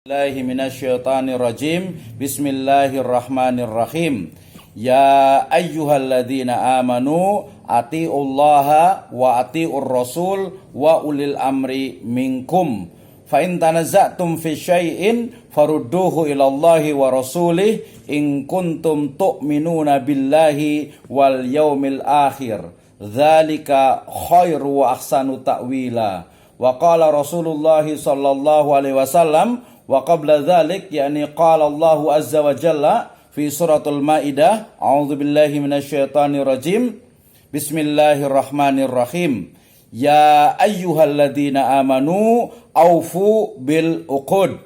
Billahi minasyaitonirrajim. Bismillahirrahmanirrahim. Ya ayyuhalladzina amanu atiullaha wa atiur rasul wa ulil amri minkum. Fa in tanaza'tum fi syai'in farudduhu ilallahi wa rasulih in kuntum tu'minuna billahi wal yaumil akhir. Dzalika khairu wa ahsanu ta'wila. Wa qala Rasulullah sallallahu alaihi wasallam wa qabla dzalik, yakni qala Allahu azza wa jalla fi suratul Maidah, a'udzu billahi minasyaitonir rajim. Bismillahirrahmanirrahim. Ya ayyuhalladzina amanu aufu bil uqud.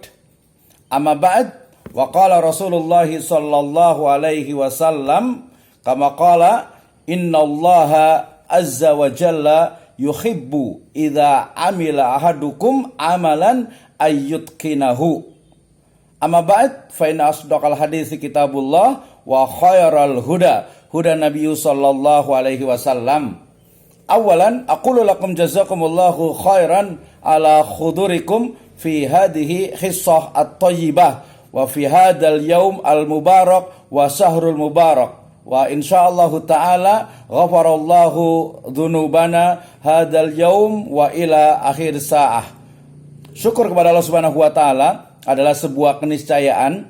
Amma ba'd, wa qala Rasulullah sallallahu alaihi wasallam kama qala innallaha azza wa jalla yuhibbu idza amila ahadukum amalan ayyutqinahu. Amma ba'd, fa inna asdaqal hadits kitabullah wa khairal huda huda nabiyyu sallallahu alaihi wasallam. Awalan aqulu lakum jazakumullahu khairan ala khudurikum fi hadhihi hissah at-thayyibah wa fi hadzal yaum al-mubarak wa syahrul mubarak. Wa insyaallah ta'ala ghafarallahu dzunubana hadzal yaum wa ila akhir sa'ah. Syukur kepada Allah Subhanahu wa taala adalah sebuah keniscayaan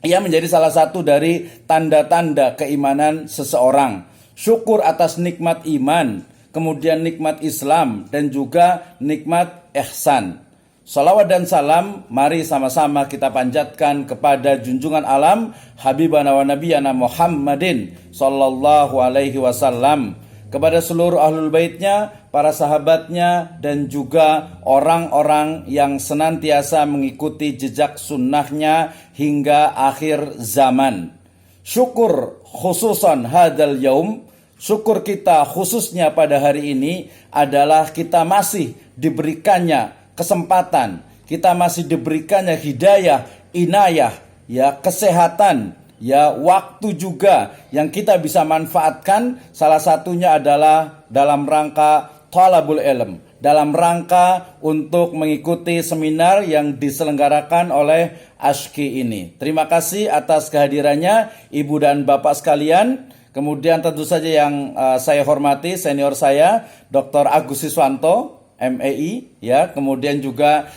yang menjadi salah satu dari tanda-tanda keimanan seseorang. Syukur atas nikmat iman, kemudian nikmat Islam, dan juga nikmat ihsan. Salawat dan salam mari sama-sama kita panjatkan kepada junjungan alam Habibana wa Nabiyana Muhammadin sallallahu alaihi wasallam, kepada seluruh ahlul baitnya, para sahabatnya, dan juga orang-orang yang senantiasa mengikuti jejak sunnahnya hingga akhir zaman. Syukur khususan hadal yaum, syukur kita khususnya pada hari ini adalah kita masih diberikannya kesempatan, kita masih diberikannya hidayah, inayah, ya, kesehatan, ya, waktu juga yang kita bisa manfaatkan. Salah satunya adalah dalam rangka talabul ilm, dalam rangka untuk mengikuti seminar yang diselenggarakan oleh ASHKI ini. Terima kasih atas kehadirannya Ibu dan Bapak sekalian. Kemudian tentu saja yang saya hormati senior saya Dr. Agus Siswanto, MEI, ya, kemudian juga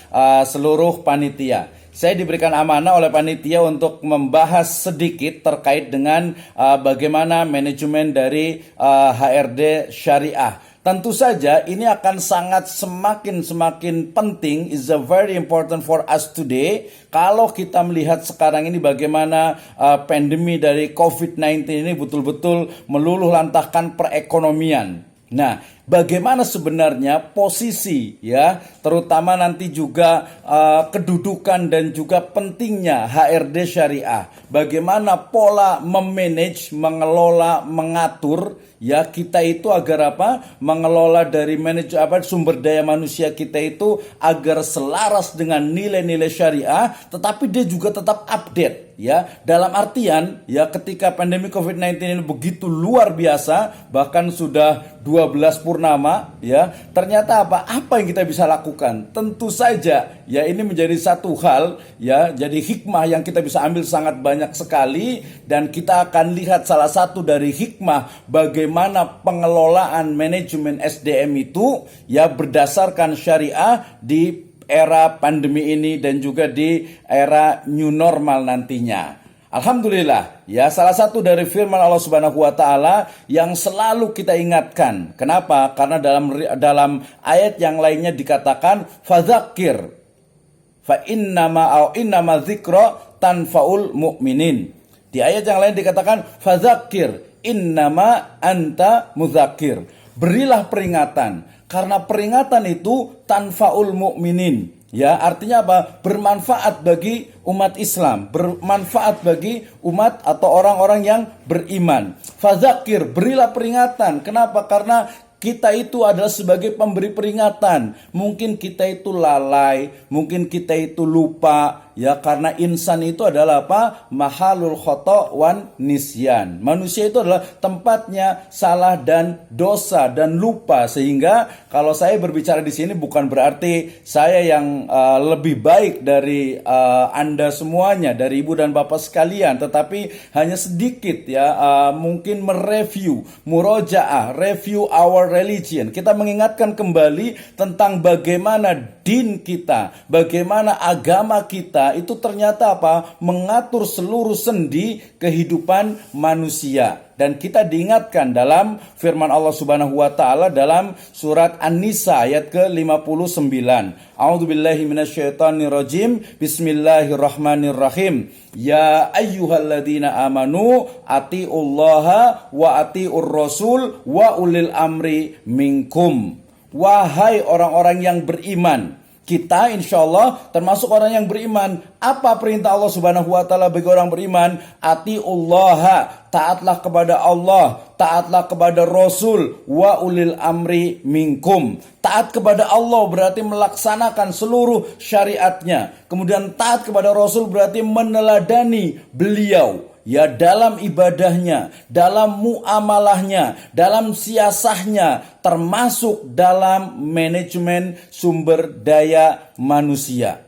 seluruh panitia. Saya diberikan amanah oleh panitia untuk membahas sedikit terkait dengan bagaimana manajemen dari HRD Syariah. Tentu saja ini akan sangat semakin penting, is a very important for us today. Kalau kita melihat sekarang ini bagaimana pandemi dari COVID-19 ini betul-betul meluluh lantahkan perekonomian. Nah, bagaimana sebenarnya posisi, ya, terutama nanti juga kedudukan dan juga pentingnya HRD Syariah. Bagaimana pola memanage, mengelola, mengatur, ya, kita itu agar apa? Mengelola dari sumber daya manusia kita itu agar selaras dengan nilai-nilai syariah, tetapi dia juga tetap update, ya. Dalam artian, ya, ketika pandemi COVID-19 ini begitu luar biasa, bahkan sudah 12 purnama, ya, ternyata apa yang kita bisa lakukan? Tentu saja, ya, ini menjadi satu hal, ya, jadi hikmah yang kita bisa ambil sangat banyak sekali, dan kita akan lihat salah satu dari hikmah bagaimana pengelolaan manajemen SDM itu, ya, berdasarkan syariah di era pandemi ini dan juga di era new normal nantinya. Alhamdulillah, ya, salah satu dari firman Allah Subhanahu wa taala yang selalu kita ingatkan. Kenapa? Karena dalam ayat yang lainnya dikatakan fadzakir fa innama dzikra tanfaul mu'minin. Di ayat yang lain dikatakan fadzakir innama anta mudzakir. Berilah peringatan, karena peringatan itu tanfaul mu'minin. Ya, artinya apa? Bermanfaat bagi umat Islam, bermanfaat bagi umat atau orang-orang yang beriman. Fadzakir, berilah peringatan. Kenapa? Karena kita itu adalah sebagai pemberi peringatan. Mungkin kita itu lalai, mungkin kita itu lupa, Ya, karena insan itu adalah apa? Mahalul khata' wan nisyan. Manusia itu adalah tempatnya salah dan dosa dan lupa. Sehingga kalau saya berbicara di sini bukan berarti saya yang lebih baik dari Anda semuanya, dari ibu dan bapak sekalian, tetapi hanya sedikit ya, mungkin mereview, murojaah, review our religion. Kita mengingatkan kembali tentang bagaimana din kita, bagaimana agama kita itu ternyata apa? Mengatur seluruh sendi kehidupan manusia. Dan kita diingatkan dalam firman Allah Subhanahu wa taala dalam surat An-Nisa ayat ke-59. A'udzubillahi minasyaitonirrajim. Bismillahirrahmanirrahim. Ya ayyuhalladzina amanu atiullaha wa atiur rasul wa ulil amri minkum. Wahai orang-orang yang beriman, kita insya Allah termasuk orang yang beriman. Apa perintah Allah Subhanahu wa taala bagi orang beriman? Atiullaha, taatlah kepada Allah, taatlah kepada Rasul, wa ulil amri minkum. Taat kepada Allah berarti melaksanakan seluruh syariatnya. Kemudian taat kepada Rasul berarti meneladani beliau. Ya, dalam ibadahnya, dalam muamalahnya, dalam siasahnya, termasuk dalam manajemen sumber daya manusia.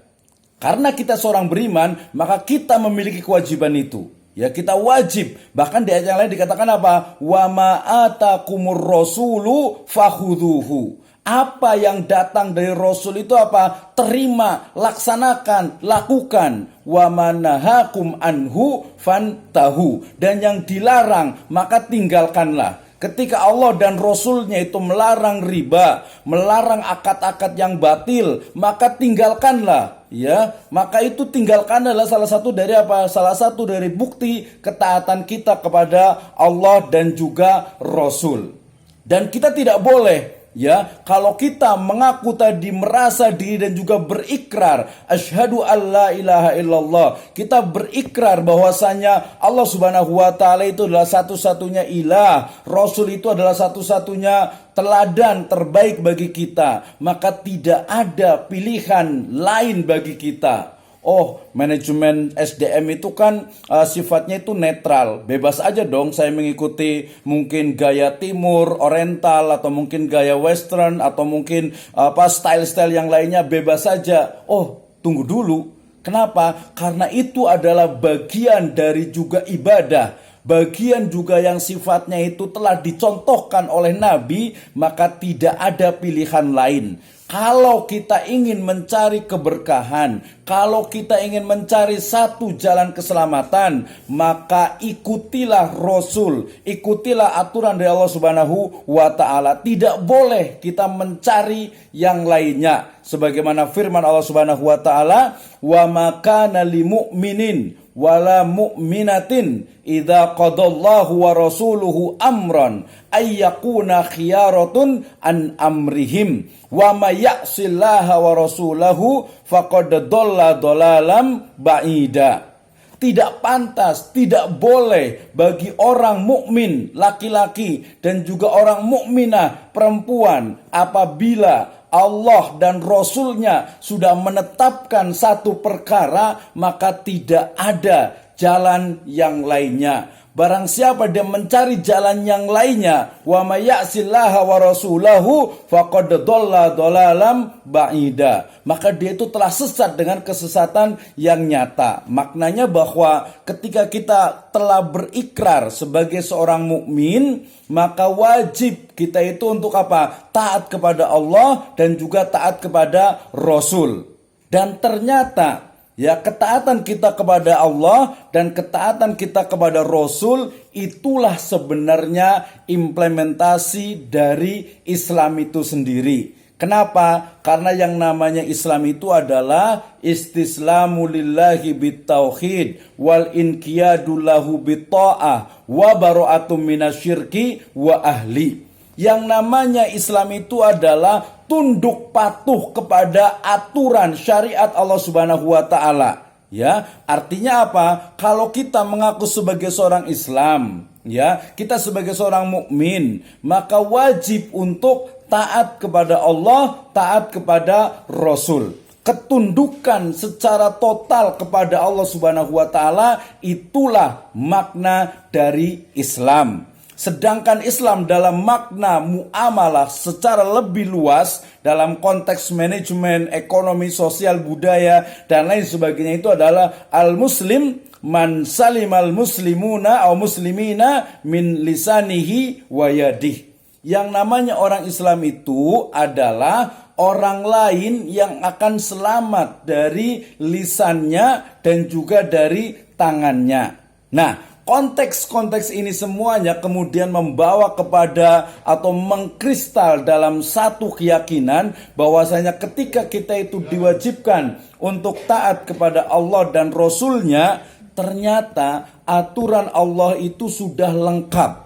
Karena kita seorang beriman, maka kita memiliki kewajiban itu. Ya, kita wajib. Bahkan di ayat yang lain dikatakan apa? Wa ma atakumur rasulu fakhudhuhu. Apa yang datang dari Rasul itu apa? Terima, laksanakan, lakukan. Wa manahakum anhu fantahu. Dan yang dilarang, maka tinggalkanlah. Ketika Allah dan Rasulnya itu melarang riba, melarang akad-akad yang batil, maka tinggalkanlah. Ya, maka itu tinggalkan adalah salah satu dari apa? Salah satu dari bukti ketaatan kita kepada Allah dan juga Rasul. Dan kita tidak boleh, ya, kalau kita mengaku tadi merasa diri dan juga berikrar asyhadu alla ilaha illallah, kita berikrar bahwasanya Allah Subhanahu wa taala itu adalah satu-satunya ilah, Rasul itu adalah satu-satunya teladan terbaik bagi kita, maka tidak ada pilihan lain bagi kita. Oh, manajemen SDM itu kan sifatnya itu netral. Bebas aja dong saya mengikuti mungkin gaya timur, oriental, atau mungkin gaya western, atau mungkin style-style yang lainnya, bebas saja. Oh, tunggu dulu. Kenapa? Karena itu adalah bagian dari juga ibadah. Bagian juga yang sifatnya itu telah dicontohkan oleh Nabi, maka tidak ada pilihan lain. Kalau kita ingin mencari keberkahan, kalau kita ingin mencari satu jalan keselamatan, maka ikutilah Rasul, ikutilah aturan dari Allah Subhanahu wa taala. Tidak boleh kita mencari yang lainnya. Sebagaimana firman Allah Subhanahu wa taala, "Wa ma kana lil mu'minin wala mu'minatin idza qadallahu wa rasuluhu amran ayyakuna khiyaratun an amrihim wa may ya'sillaha wa rasulahu faqad dhalla dhalalam ba'ida." Tidak pantas, tidak boleh bagi orang mukmin laki-laki dan juga orang mukminah perempuan apabila Allah dan Rasulnya sudah menetapkan satu perkara, maka tidak ada jalan yang lainnya. Barang siapa dia mencari jalan yang lainnya, wa may ya'sillaha wa rasulahu faqad dhalla dhalalam ba'ida, maka dia itu telah sesat dengan kesesatan yang nyata. Maknanya bahwa ketika kita telah berikrar sebagai seorang mukmin, maka wajib kita itu untuk apa? Taat kepada Allah dan juga taat kepada Rasul. Dan ternyata ya, ketaatan kita kepada Allah dan ketaatan kita kepada Rasul itulah sebenarnya implementasi dari Islam itu sendiri. Kenapa? Karena yang namanya Islam itu adalah istislamu lillahi bitauhid wal inqiyadu lahu bitta'ah wa bara'atum minasyirki wa ahli. Yang namanya Islam itu adalah tunduk patuh kepada aturan syariat Allah Subhanahu wa taala. Ya, artinya apa? Kalau kita mengaku sebagai seorang Islam, ya, kita sebagai seorang mukmin, maka wajib untuk taat kepada Allah, taat kepada Rasul. ketundukan secara total kepada Allah Subhanahu wa taala, itulah makna dari Islam. Sedangkan Islam dalam makna muamalah secara lebih luas dalam konteks manajemen, ekonomi, sosial, budaya dan lain sebagainya itu adalah al-muslim man salimal muslimuna atau muslimina min lisanihi wa yadih. Yang namanya orang Islam itu adalah orang lain yang akan selamat dari lisannya dan juga dari tangannya. Nah, konteks-konteks ini semuanya kemudian membawa kepada atau mengkristal dalam satu keyakinan bahwasanya ketika kita itu diwajibkan untuk taat kepada Allah dan Rasul-Nya, ternyata aturan Allah itu sudah lengkap.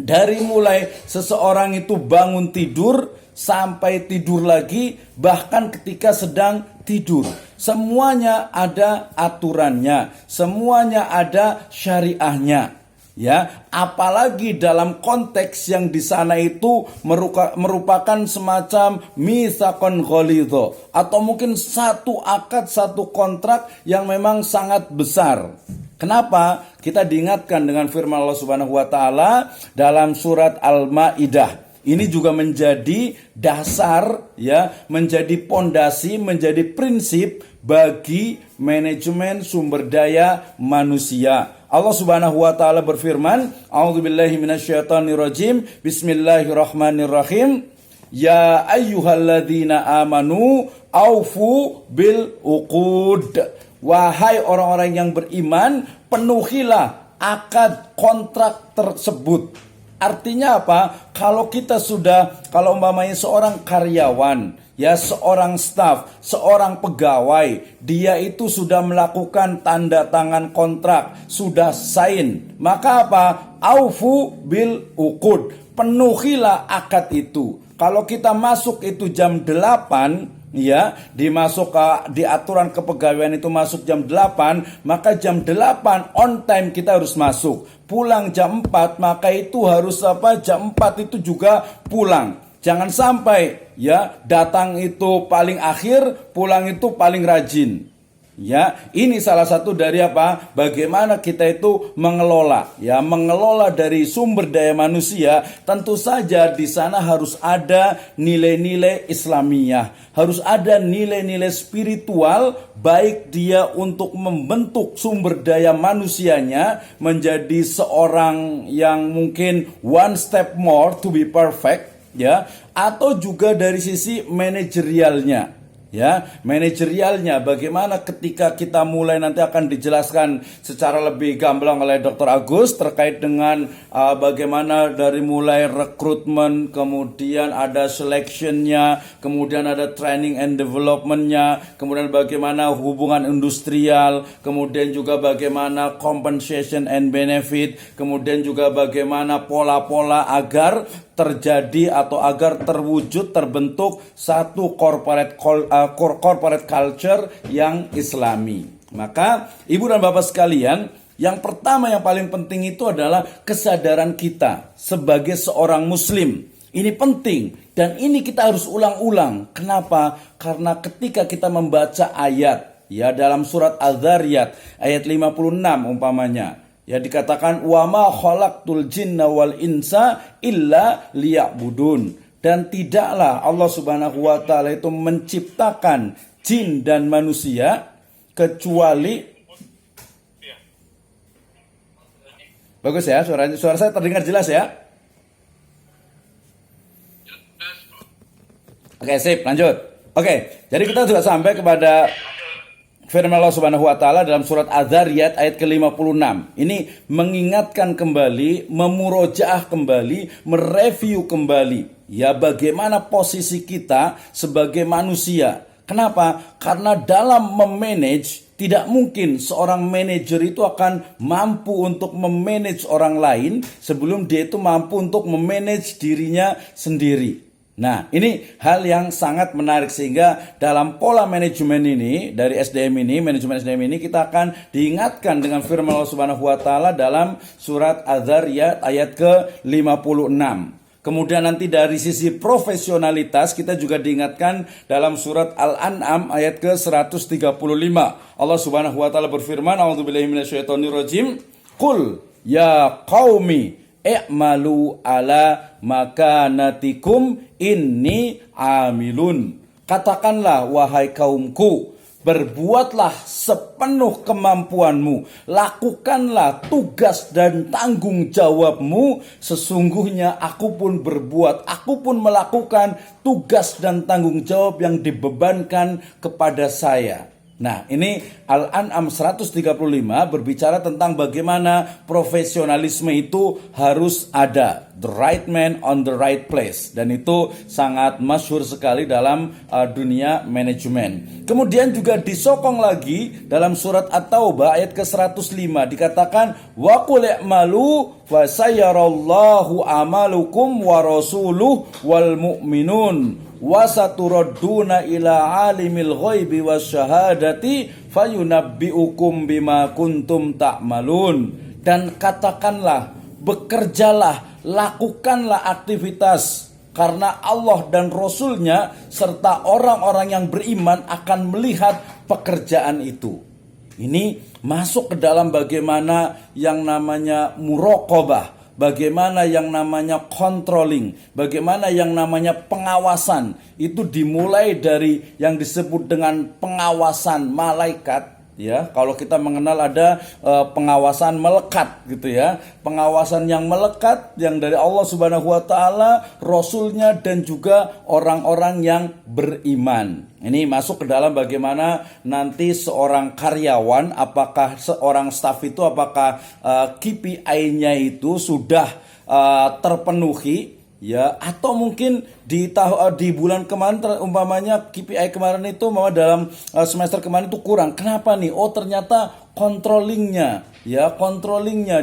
Dari mulai seseorang itu bangun tidur sampai tidur lagi, bahkan ketika sedang tidur, semuanya ada aturannya, semuanya ada syariahnya. Ya, apalagi dalam konteks yang di sana itu merupakan semacam mitsaqon ghalidho, atau mungkin satu akad, satu kontrak yang memang sangat besar. Kenapa? Kita diingatkan dengan firman Allah Subhanahu wa taala dalam surat Al-Maidah. Ini juga menjadi dasar, ya, menjadi pondasi, menjadi prinsip bagi manajemen sumber daya manusia. Allah Subhanahu wa taala berfirman, A'udzubillahi minasyaitonirrajim. Bismillahirrahmanirrahim. Ya ayyuhalladzina amanu aufu bil uqud. Wahai orang-orang yang beriman, penuhilah akad kontrak tersebut. Artinya apa? Kalau umpamanya seorang karyawan, ya, seorang staf, seorang pegawai, dia itu sudah melakukan tanda tangan kontrak, sudah sign, maka apa? Aufu bil uqud. Penuhilah akad itu. Kalau kita masuk itu jam 8, ya, di aturan kepegawaian itu masuk jam 8, maka jam 8 on time kita harus masuk. Pulang jam 4, maka itu harus jam 4 itu juga pulang. Jangan sampai, ya, datang itu paling akhir, pulang itu paling rajin. Ya, ini salah satu dari bagaimana kita itu mengelola dari sumber daya manusia. Tentu saja di sana harus ada nilai-nilai Islamiyah, harus ada nilai-nilai spiritual, baik dia untuk membentuk sumber daya manusianya menjadi seorang yang mungkin one step more to be perfect, ya, atau juga dari sisi manajerialnya. Ya, manajerialnya bagaimana ketika kita mulai, nanti akan dijelaskan secara lebih gamblang oleh Dr. Agus terkait dengan bagaimana dari mulai rekrutmen, kemudian ada selectionnya, kemudian ada training and developmentnya, kemudian bagaimana hubungan industrial, kemudian juga bagaimana compensation and benefit, kemudian juga bagaimana pola-pola agar terjadi atau agar terwujud terbentuk satu corporate culture yang Islami. Maka ibu dan bapak sekalian, yang pertama yang paling penting itu adalah kesadaran kita sebagai seorang muslim. Ini penting dan ini kita harus ulang-ulang. Kenapa? Karena ketika kita membaca ayat, ya, dalam surat Az-Zariyat ayat 56 umpamanya, ya, dikatakan wa ma khalaqtul jinna wal insa illa liya'budun. Dan tidaklah Allah Subhanahu wa taala itu menciptakan jin dan manusia kecuali, bagus ya, suara saya terdengar jelas ya? Oke, sip, lanjut. Oke, jadi kita sudah sampai kepada firman Allah Subhanahu wa taala dalam surat Az-Zariyat ayat ke-56. Ini mengingatkan kembali, memurojaah kembali, mereview kembali, ya, bagaimana posisi kita sebagai manusia. Kenapa? Karena dalam memanage, tidak mungkin seorang manajer itu akan mampu untuk memanage orang lain sebelum dia itu mampu untuk memanage dirinya sendiri. Nah, ini hal yang sangat menarik, sehingga dalam pola manajemen ini, dari SDM ini, manajemen SDM ini, kita akan diingatkan dengan firman Allah Subhanahu wa taala dalam surat Az-Zariyat ayat ke-56. Kemudian nanti dari sisi profesionalitas kita juga diingatkan dalam surat Al-An'am ayat ke-135. Allah Subhanahu wa taala berfirman, "A'udzubillahi minasyaitonirrajim. Qul ya qaumi i'malu ala makanatikum inni amilun." Katakanlah wahai kaumku, berbuatlah sepenuh kemampuanmu, lakukanlah tugas dan tanggung jawabmu, sesungguhnya aku pun berbuat, aku pun melakukan tugas dan tanggung jawab yang dibebankan kepada saya. Nah, ini Al-An'am 135 berbicara tentang bagaimana profesionalisme itu harus ada. The right man on the right place. Dan itu sangat masyhur sekali dalam dunia manajemen. Kemudian juga disokong lagi dalam surat At-Taubah ayat ke-105 dikatakan, "Wa qul i'malu wa sayarallahu amalukum wa rasuluhu wal mu'minun. Wasaturadduna ila alimil ghaibi wasyahadati fayunabbiukum bima kuntum ta'malun." Dan katakanlah, bekerjalah, lakukanlah aktivitas, karena Allah dan Rasulnya serta orang-orang yang beriman akan melihat pekerjaan itu. Ini masuk ke dalam bagaimana yang namanya muraqabah, bagaimana yang namanya controlling, bagaimana yang namanya pengawasan. Itu dimulai dari yang disebut dengan pengawasan malaikat. Ya, kalau kita mengenal ada pengawasan melekat gitu ya. Pengawasan yang melekat yang dari Allah Subhanahu wa taala, Rasulnya dan juga orang-orang yang beriman. Ini masuk ke dalam bagaimana nanti seorang karyawan, apakah seorang staf itu apakah KPI-nya itu sudah terpenuhi, ya, atau mungkin di bulan kemarin umpamanya KPI kemarin itu dalam semester kemarin itu kurang. Kenapa nih? Oh, ternyata controllingnya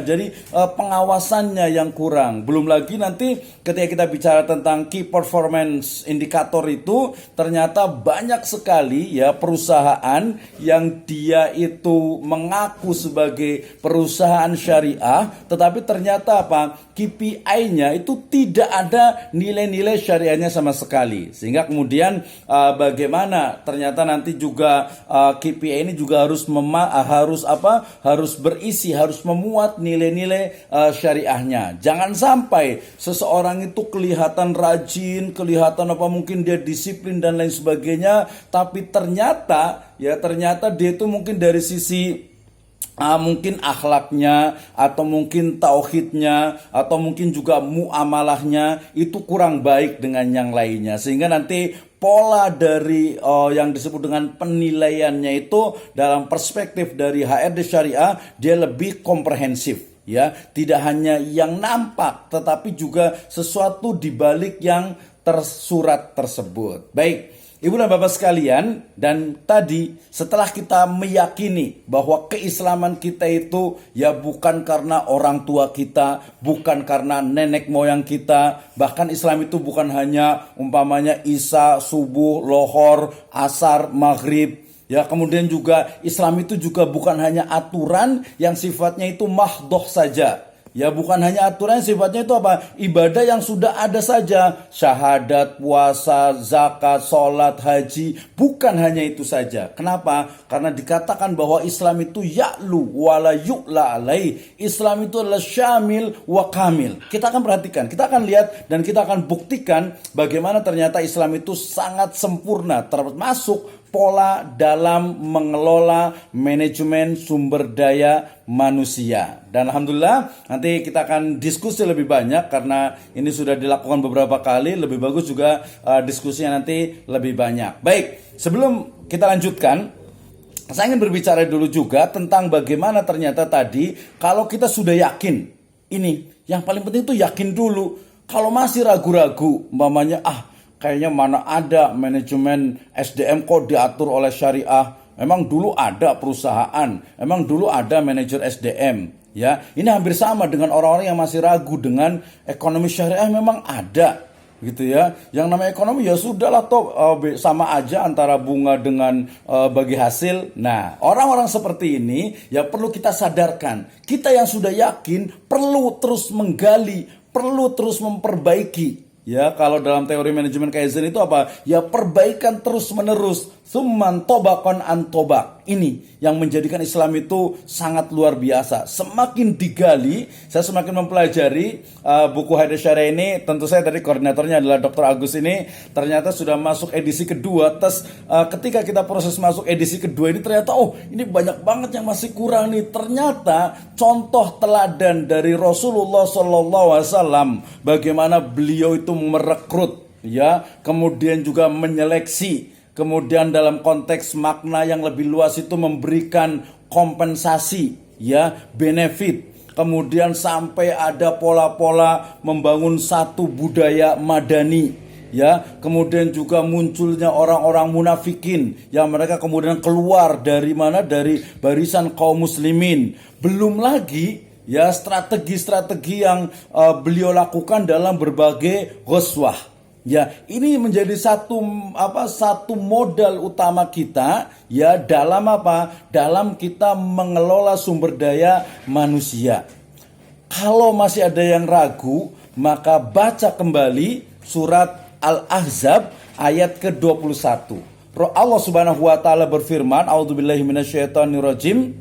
jadi pengawasannya yang kurang. Belum lagi nanti ketika kita bicara tentang key performance indicator itu, ternyata banyak sekali ya perusahaan yang dia itu mengaku sebagai perusahaan syariah, tetapi ternyata KPI-nya itu tidak ada nilai-nilai syariahnya sama sekali. Sehingga kemudian bagaimana ternyata nanti juga KPI ini juga harus berisi, harus memuat nilai-nilai syariahnya. Jangan sampai seseorang itu kelihatan rajin, kelihatan mungkin dia disiplin dan lain sebagainya, tapi ternyata dia itu mungkin dari sisi mungkin akhlaknya, atau mungkin tauhidnya, atau mungkin juga muamalahnya itu kurang baik dengan yang lainnya. Sehingga nanti pola dari yang disebut dengan penilaiannya itu dalam perspektif dari HRD syariah, dia lebih komprehensif. Ya, tidak hanya yang nampak, tetapi juga sesuatu di balik yang tersurat tersebut. Baik, Ibu dan Bapak sekalian, dan tadi setelah kita meyakini bahwa keislaman kita itu ya bukan karena orang tua kita, bukan karena nenek moyang kita, bahkan Islam itu bukan hanya umpamanya Isya, subuh, lohor, asar, maghrib. Ya, kemudian juga Islam itu juga bukan hanya aturan yang sifatnya itu mahdhoh saja. Ya, bukan hanya aturan sifatnya itu ibadah yang sudah ada saja. Syahadat, puasa, zakat, sholat, haji. Bukan hanya itu saja. Kenapa? Karena dikatakan bahwa Islam itu ya'lu wala yu'la alaih. Islam itu adalah syamil wa kamil. Kita akan perhatikan, kita akan lihat dan kita akan buktikan bagaimana ternyata Islam itu sangat sempurna, termasuk pola dalam mengelola manajemen sumber daya manusia. Dan alhamdulillah nanti kita akan diskusi lebih banyak karena ini sudah dilakukan beberapa kali. Lebih bagus juga diskusinya nanti lebih banyak. Baik, sebelum kita lanjutkan, saya ingin berbicara dulu juga tentang bagaimana ternyata tadi kalau kita sudah yakin, ini yang paling penting itu yakin dulu. Kalau masih ragu-ragu, umpamanya kayaknya mana ada manajemen SDM kok diatur oleh syariah. Emang dulu ada perusahaan, emang dulu ada manajer SDM. Ya, ini hampir sama dengan orang-orang yang masih ragu dengan ekonomi syariah. Memang ada, gitu ya. Yang namanya ekonomi ya sudahlah toh sama aja antara bunga dengan bagi hasil. Nah, orang-orang seperti ini ya perlu kita sadarkan. Kita yang sudah yakin perlu terus menggali, perlu terus memperbaiki. Ya, kalau dalam teori manajemen Kaizen itu apa? Ya, perbaikan terus-menerus. Summan tobakon antobak. Ini yang menjadikan Islam itu sangat luar biasa. Semakin digali, saya semakin mempelajari buku Hadis Syariah ini. Tentu saya dari koordinatornya adalah Dr. Agus ini. Ternyata sudah masuk edisi kedua. Terus ketika kita proses masuk edisi kedua ini ternyata ini banyak banget yang masih kurang nih. Ternyata contoh teladan dari Rasulullah SAW, bagaimana beliau itu merekrut, ya, kemudian juga menyeleksi. Kemudian dalam konteks makna yang lebih luas itu memberikan kompensasi, ya, benefit. Kemudian sampai ada pola-pola membangun satu budaya madani, ya. Kemudian juga munculnya orang-orang munafikin yang mereka kemudian keluar dari mana? Dari barisan kaum muslimin. Belum lagi, ya, strategi-strategi yang beliau lakukan dalam berbagai ghazwah. Ya, ini menjadi satu modal utama kita, ya, dalam apa? Dalam kita mengelola sumber daya manusia. Kalau masih ada yang ragu, maka baca kembali surat Al-Ahzab ayat ke-21. Allah Subhanahu wa taala berfirman, A'udzubillahi minasyaitonirrajim.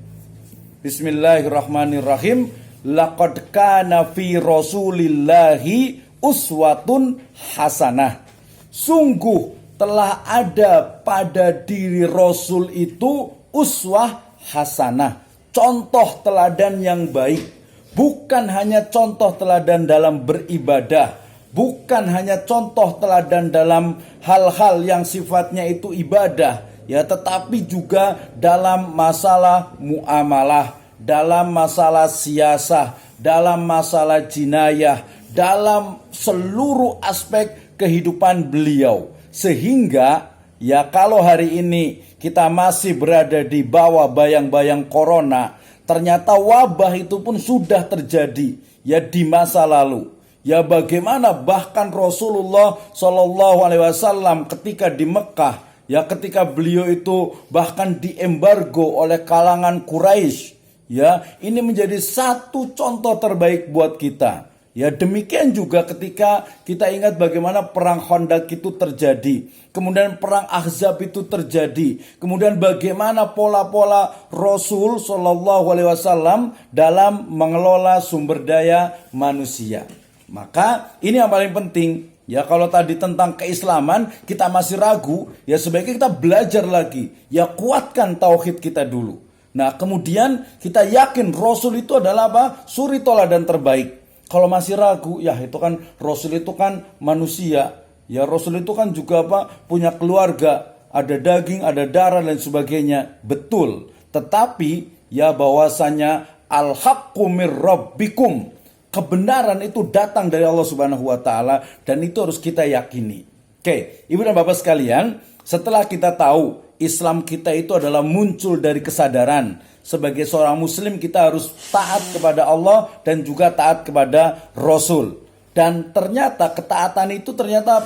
Bismillahirrahmanirrahim. Laqad kana fi Rasulillahi uswatun hasanah. Sungguh telah ada pada diri Rasul itu uswah hasanah, contoh teladan yang baik. Bukan hanya contoh teladan dalam beribadah, bukan hanya contoh teladan dalam hal-hal yang sifatnya itu ibadah, ya, tetapi juga dalam masalah muamalah, dalam masalah siasah, dalam masalah jinayah, dalam seluruh aspek kehidupan beliau. Sehingga, ya, kalau hari ini kita masih berada di bawah bayang-bayang corona, ternyata wabah itu pun sudah terjadi, ya, di masa lalu. Ya, bagaimana bahkan Rasulullah SAW ketika di Mekah, ya, ketika beliau itu bahkan diembargo oleh kalangan Quraisy, ya, ini menjadi satu contoh terbaik buat kita. Ya, demikian juga ketika kita ingat bagaimana perang Khandaq itu terjadi, kemudian perang Ahzab itu terjadi, kemudian bagaimana pola-pola Rasul SAW dalam mengelola sumber daya manusia. Maka ini yang paling penting. Ya, kalau tadi tentang keislaman kita masih ragu, ya, sebaiknya kita belajar lagi. Ya, kuatkan tauhid kita dulu. Nah, kemudian kita yakin Rasul itu adalah apa? Suri toladan terbaik. Kalau masih ragu, ya, itu kan Rasul itu kan manusia. Ya, Rasul itu kan juga apa? Punya keluarga, ada daging, ada darah dan sebagainya. Betul. Tetapi ya, bahwasanya al-haqqu mir rabbikum. Kebenaran itu datang dari Allah Subhanahu wa taala dan itu harus kita yakini. Oke, Ibu dan Bapak sekalian, setelah kita tahu Islam kita itu adalah muncul dari kesadaran. Sebagai seorang muslim kita harus taat kepada Allah dan juga taat kepada Rasul. Dan ternyata ketaatan itu ternyata